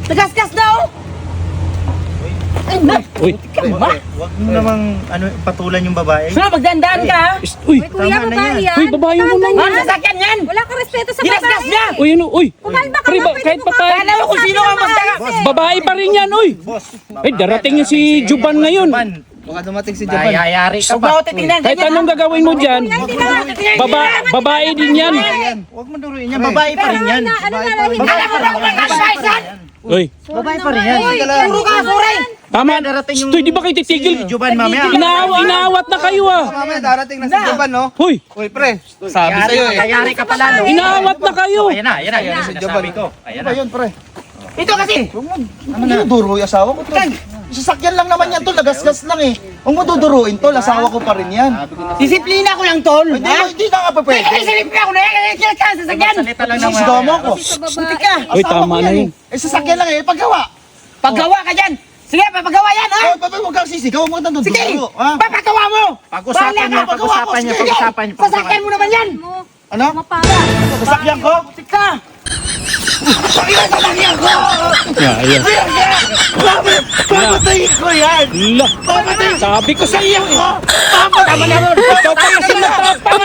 Nagasgas daw! Ay, na! Uy, Ba? Huwag mo namang patulan yung babae. Sino, magdandaan ka? uy, Uy, kuya, Tama na babae yan. yan. Uy, babae mo Tatay naman. Ano yan. sasakyan yan? Wala ka respeto sa Ginasgas babae. niya! uy, ano, uy. Kumalma ka Pre, nga, pwede kahit mo pa tayo. Alam mo kung sino ang magdala. Babae pa rin yan, uy. Boss. Ay, darating yung si Juban ngayon. Baka dumating si Japan. Mayayari ka pa. Huwag mo titingnan. Kahit anong gagawin mo dyan, babae din yan. Huwag mo duruin yan. Babae pa rin yan. Ano na, hindi Alam mo ba kung nagkasaysan? Uy, Babae pa rin yan. Puro ka, suray! tama. Darating yung Uy, di ba kayo titigil? si Juban mamaya. Inaawat na kayo ah. Mamaya darating na si Juban, no? Uy, Uy, pre, sabi sa'yo eh. Mayayari ka pala, no? inaawat na kayo. Ayan na, Si Juban. Ano ba yun, pre? Ito kasi! Ano dinuduro yung asawa ko, tol? Sasakyan lang naman yan, tol. Nagasgas lang eh. Huwag mo duduruin, tol. Asawa ko pa rin yan. Disiplina ko lang, tol. Hindi na nga pa pwede. Disiplina ko na yan! Kaya ka sasakyan! Salita lang naman. Sisgaw mo ko. Buti ka! Uy, Asawa tama ko na yan yun. eh. Sasakyan lang eh. Paggawa. Paggawa ka dyan! Sige, papagawa yan, ha? Oh, huwag kang sisigaw. Huwag mo nang Sige! duduro. Ha? Papagawa mo! Pag-usapan niyo, Bahala ka, pag-usapan niyo, Sige. pag-usapan niyo. Sasakyan mo naman yan! Ano? Mapara. Sasakyan ko? Buti ka! Ayan. Papatayin ko yan. Lah, sabi ko sa iyo eh. Tama na ron. Ikaw pa kasi natapang.